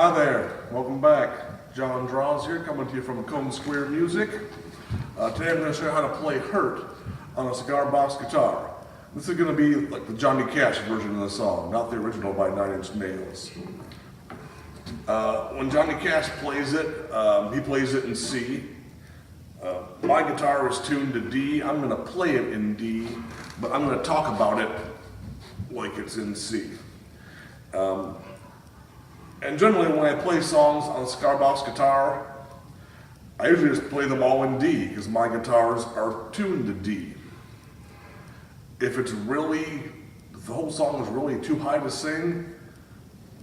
Hi there, welcome back. John Draws here, coming to you from Cone Square Music. Today I'm going to show you how to play Hurt on a cigar box guitar. This is going to be like the Johnny Cash version of the song, not the original by 9 Inch Nails. When Johnny Cash plays it, he plays it in C. My guitar is tuned to D. I'm going to play it in D, but I'm going to talk about it like it's in C. And generally when I play songs on a cigar box guitar, I usually just play them all in D because my guitars are tuned to D. If the whole song is really too high to sing,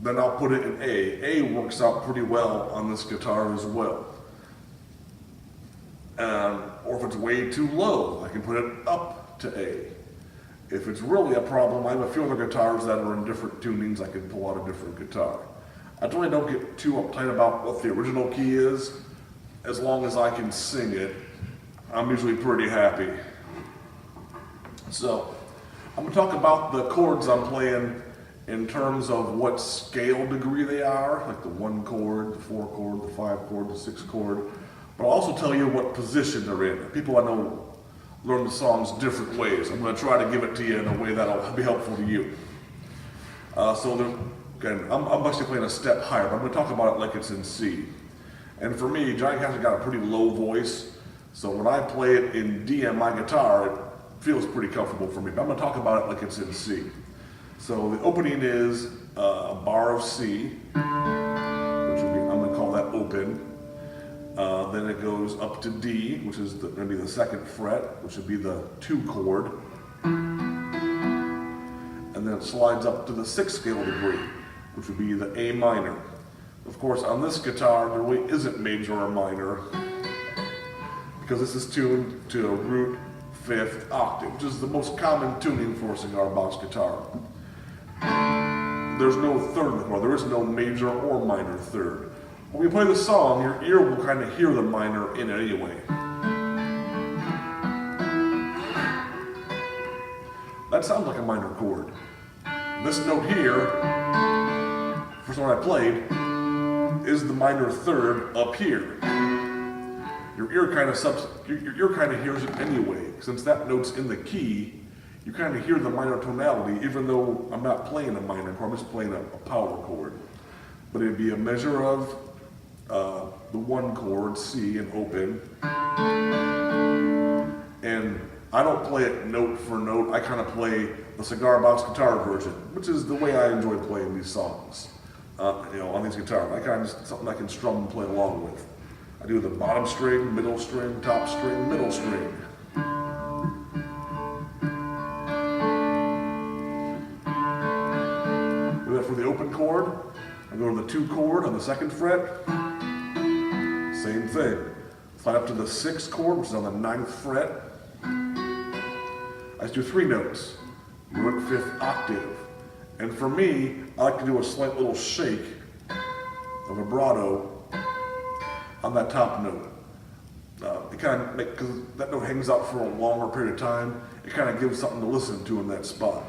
then I'll put it in A. A works out pretty well on this guitar as well. Or if it's way too low, I can put it up to A. If it's really a problem, I have a few other guitars that are in different tunings. I can pull out a different guitar. I really don't get too uptight about what the original key is. As long as I can sing it, I'm usually pretty happy. So, I'm going to talk about the chords I'm playing in terms of what scale degree they are, like the 1 chord, the 4 chord, the 5 chord, the 6 chord. But I'll also tell you what position they're in. People I know learn the songs different ways. I'm going to try to give it to you in a way that'll be helpful to you. Again, I'm actually playing a step higher, but I'm going to talk about it like it's in C. And for me, Johnny Cash has got a pretty low voice, so when I play it in D on my guitar, it feels pretty comfortable for me. But I'm going to talk about it like it's in C. So the opening is a bar of C, which would be, I'm going to call that open. Then it goes up to D, which is going to be the 2nd fret, which would be the 2 chord. And then it slides up to the 6th scale degree, which would be the A minor. Of course, on this guitar, there really isn't major or minor, because this is tuned to a root 5th octave, which is the most common tuning for a cigar box guitar. There's no 3rd in the chord. There is no major or minor 3rd. When you play the song, your ear will kind of hear the minor in it anyway. That sounds like a minor chord. This note here, first one I played, is the minor 3rd up here. Your ear kind of hears it anyway. Since that note's in the key, you kind of hear the minor tonality, even though I'm not playing a minor chord, I'm just playing a power chord. But it'd be a measure of the 1 chord, C, and open. And I don't play it note for note. I kind of play the cigar box guitar version, which is the way I enjoy playing these songs. On these guitars, something I can strum and play along with. I do the bottom string, middle string, top string, middle string. Do that for the open chord. I go to the 2 chord on the 2nd fret. Same thing. Slide up to the 6th chord, which is on the 9th fret. I just do 3 notes, root 5th octave. And for me, I like to do a slight little shake of vibrato on that top note. It kind of because that note hangs out for a longer period of time, it kind of gives something to listen to in that spot.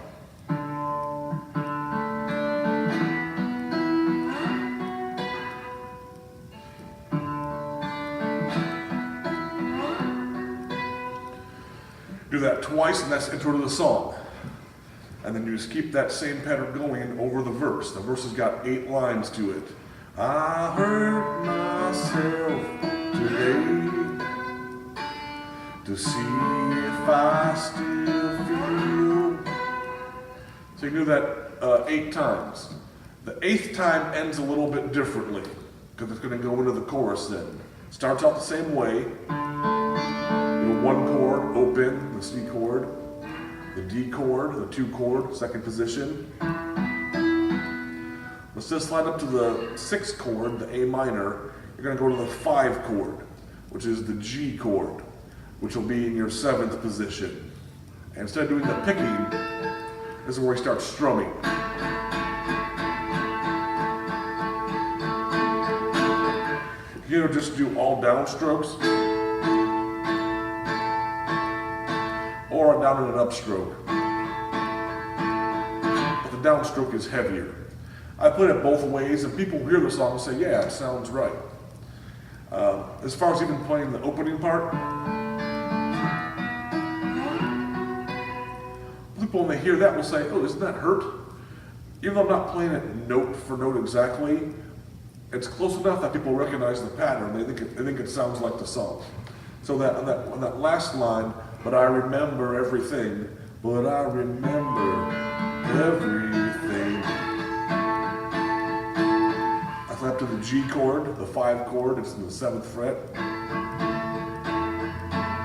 Do that twice, and that's the intro to the song. And then you just keep that same pattern going over the verse. The verse has got 8 lines to it. I hurt myself today to see if I still feel. So you do that 8 times. The 8th time ends a little bit differently because it's going to go into the chorus then. Starts out the same way. 1 chord, open, the C chord, the D chord, the 2 chord, 2nd position. Let's just slide up to the 6th chord, the A minor. You're going to go to the 5 chord, which is the G chord, which will be in your 7th position. And instead of doing the picking, this is where we start strumming. You can either just do all downstrokes, or a down and an upstroke. But the downstroke is heavier. I played it both ways, and people hear the song and say, yeah, it sounds right. As far as even playing the opening part, people when they hear that will say, oh, isn't that hurt? Even though I'm not playing it note for note exactly, it's close enough that people recognize the pattern. They think it sounds like the song. So that on that last line, but I remember everything, but I remember everything. I flip to the G chord, the 5 chord, it's in the 7th fret.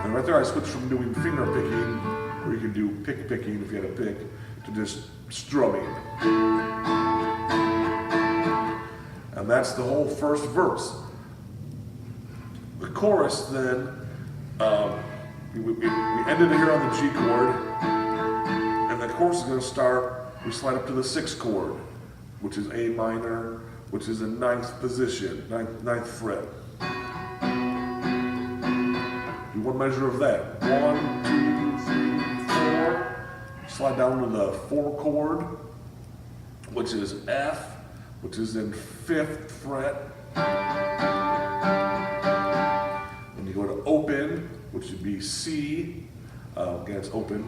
And right there I switched from doing finger picking, or you can do pick picking if you had a pick, to just strumming. And that's the whole first verse. The chorus then, we ended it here on the G chord, and the chorus is going to start, we slide up to the 6th chord, which is A minor, which is a 9th position, 9th fret. Do one measure of that. 1, 2, 3, 4. Slide down to the 4 chord, which is F, which is in 5th fret. Then you go to open, which would be C. Again, it's open.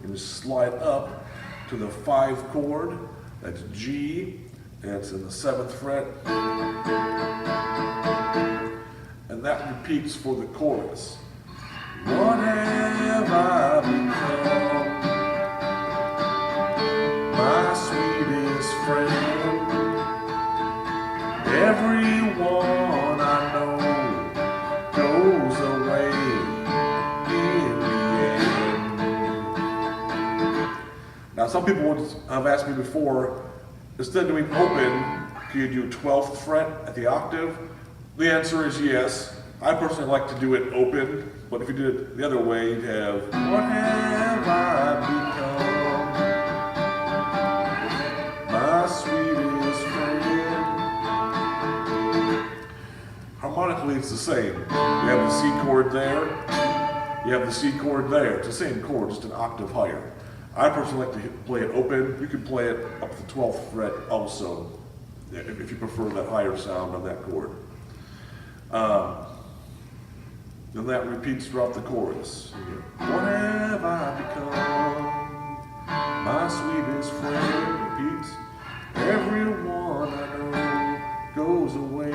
And you slide up to the 5 chord, that's G, and it's in the 7th fret. And that repeats for the chorus. What have I become? My sweetest friend. Everyone I know goes away in the end. Now, some people would have asked me before, instead of doing open, can you do 12th fret at the octave? The answer is yes. I personally like to do it open, but if you did it the other way, you'd have, what have I become? My sweetest friend. Harmonically, it's the same. You have the C chord there, you have the C chord there. It's the same chord, just an octave higher. I personally like to play it open. You could play it up to the 12th fret also, if you prefer that higher sound on that chord. And that repeats throughout the chorus. What have I become? My sweetest friend repeats. Everyone I know goes away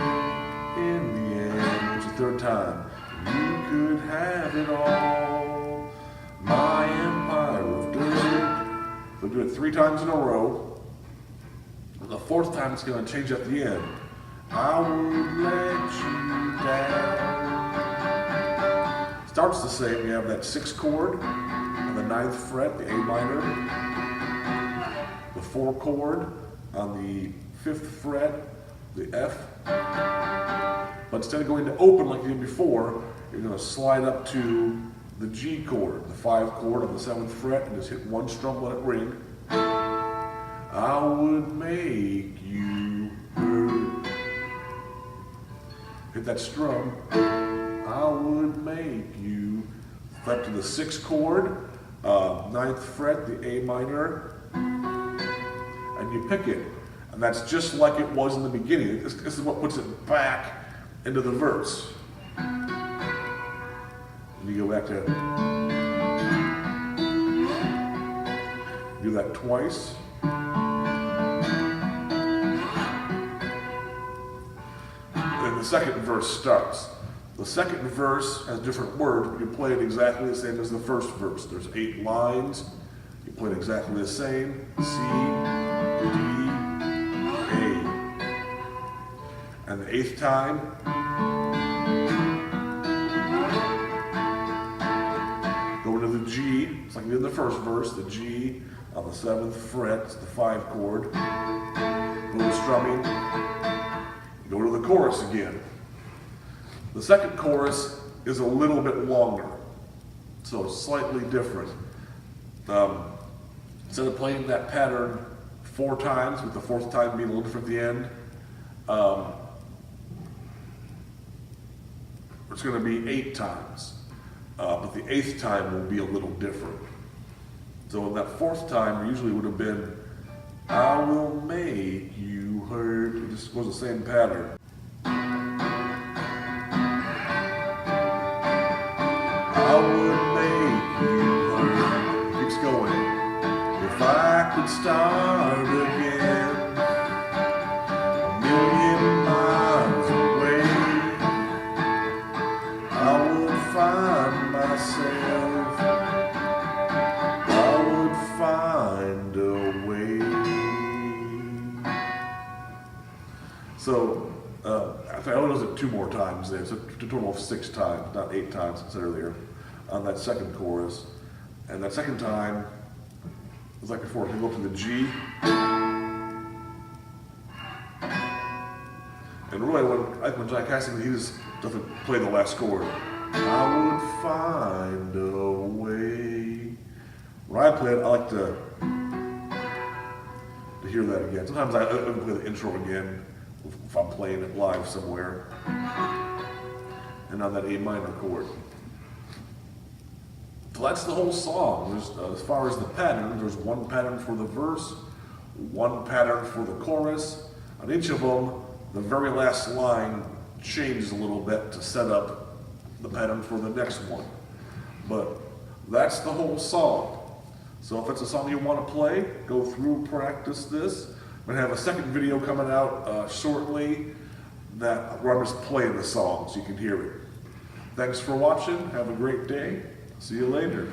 in the end. It's the 3rd time. You could have it all. My empire of dirt. We'll do it 3 times in a row. And the 4th time it's going to change at the end. I would let you down. Starts the same. You have that 6th chord on the 9th fret, the A minor, the 4 chord on the 5th fret, the F. But instead of going to open like you did before, you're going to slide up to the G chord, the 5 chord on the 7th fret, and just hit 1 strum, let it ring. I would make you hurt. Hit that strum. I would make you. Flip to the 6th chord, 9th fret, the A minor, and you pick it. And that's just like it was in the beginning. This is what puts it back into the verse. And you go back to, do that twice. And the 2nd verse starts. The 2nd verse has different words, but you play it exactly the same as the 1st verse. There's 8 lines. You play it exactly the same. C, D, A. And the 8th time, go into the G. It's like we did in the 1st verse. The G on the 7th fret. It's the 5 chord. Go to strumming. Go to the chorus again. The 2nd chorus is a little bit longer, so it's slightly different. Instead of playing that pattern 4 times, with the 4th time being a little different at the end, it's going to be 8 times, but the 8th time will be a little different. So in that fourth time, usually would have been, I will make you hurt. It just goes the same pattern. I would make you hurt. It keeps going. If I could start again, a million miles away, I would find myself. I would find a way. So, I only does it 2 more times there, so a total of 6 times, not 8 times as I said earlier, on that second chorus. And that second time, it's like before, you go up to the G. And really, when Jack Cassidy, he just doesn't play the last chord. I would find a way. When I play it, I like to hear that again. Sometimes I play the intro again if I'm playing it live somewhere. And on that A minor chord. So that's the whole song. As far as the pattern, there's 1 pattern for the verse, 1 pattern for the chorus. On each of them, the very last line changes a little bit to set up the pattern for the next one. But that's the whole song. So if it's a song you want to play, go through, practice this. I'm going to have a second video coming out shortly where I'm just playing the song so you can hear it. Thanks for watching. Have a great day. See you later.